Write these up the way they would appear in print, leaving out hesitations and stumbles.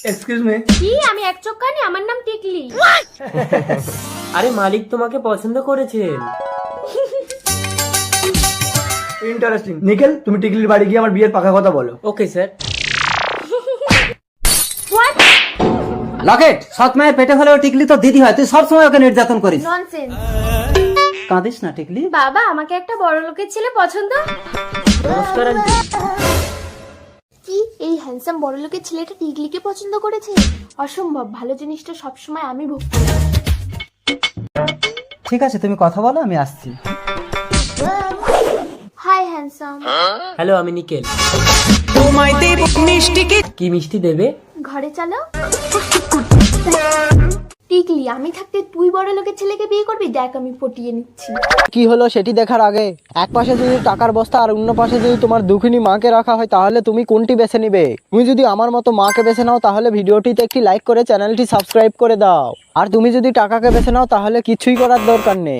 Excuse me. কি? আমি এক চোখ কানি, আমার নাম টিকলি। আরে মালিক তোমাকে পছন্দ করেছেন। ইন্টারেস্টিং। নিখিল, তুমি টিকলির বাড়ি গিয়ে আমার বিয়ের পাকা কথা বলো। Okay sir. হোয়াট? লকেট, সৎ মায়ের পেটে হলেও টিকলি তো দিদি হয়, তুই সবসময় ওকে নির্যাতন করিস। ননসেন্স। কাঁদিস না টিকলি। বাবা, আমাকে একটা বড় লোকের ছেলে পছন্দ। নমস্কার আন্টি। কি এই হ্যান্ডসাম বড় লোকের ছেলেটা টিকলিকে পছন্দ করেছে? অসম্ভব। ভালো জিনিসটা সবসময় আমি ভোগ করি। ঠিক আছে, তুমি কথা বলো, আমি আসছি। Hi handsome. হ্যালো, আমি নিকেল। কি মিষ্টি দেবে? ঘরে চলো। টিকলি, আমি থাকতে তুই বড় লোকের ছেলেকে বিয়ে করবি? দেখ আমি পটিয়ে নিচ্ছি। কি হলো সেটি দেখার আগে এক পাশে যদি টাকার বস্তা আর অন্য পাশে যদি তোমার দুঃখিনী মাকে রাখা হয়, তাহলে তুমি কোনটি বেছে নিবে? তুমি যদি আমার মতো মাকে বেছে নাও তাহলে ভিডিওটিতে একটি লাইক করে চ্যানেলটি সাবস্ক্রাইব করে দাও, আর তুমি যদি টাকাকে বেছে নাও তাহলে কিছুই করার দরকার নেই।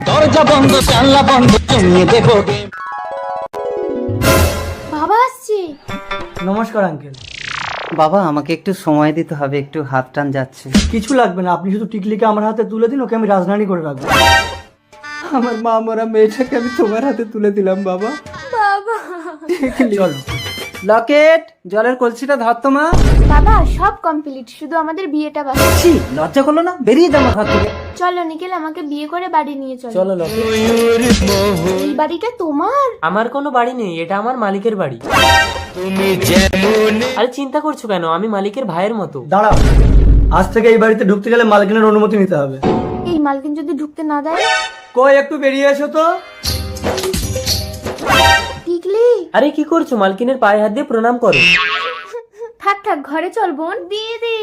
দরজা বন্ধ, জানলা বন্ধ, জমিয়ে দেবো। বাবা আসছে। নমস্কার আঙ্কেল। বাবা, আমাকে একটু সময় দিতে হবে, একটু হাত টান যাচ্ছে। কিছু লাগবে না, আপনি শুধু টিকলিকে আমার হাতে তুলে দিন, ওকে আমি রাজধানী করে রাখবো। আমার মা মরা মেয়েটাকে আমি তোমার হাতে তুলে দিলাম বাবা। বাবা। চলো। লকেট, জলের কলসিটা ধর তো মা। বাবা, সব কমপ্লিট, শুধু আমাদের বিয়েটা বাকি। ছি, লজ্জা করলো না? বেরিয়ে যাও আমার ঘর থেকে। চলো নিখিল, আমাকে বিয়ে করে বাড়ি নিয়ে চলো। চলো লোকে। এই বাড়িটা তোমার? আমার কোনো বাড়ি নেই, এটা আমার মালিকের বাড়ি। আরে চিন্তা করছো কেন? আমি মালিকের ভাইয়ের মতো। দাঁড়াও, আজ থেকে এই বাড়িতে ঢুকতে গেলে মালকিনের অনুমতি নিতে হবে। এই মালকিন যদি ঢুকতে না দেয়? কই, একটু বেরিয়ে এসো তো। টিকলি। আরে কি করছো? মালকিনের পায়ে হাত দিয়ে প্রণাম করো। থাক থাক, ঘরে চল বোন, দিয়ে দে।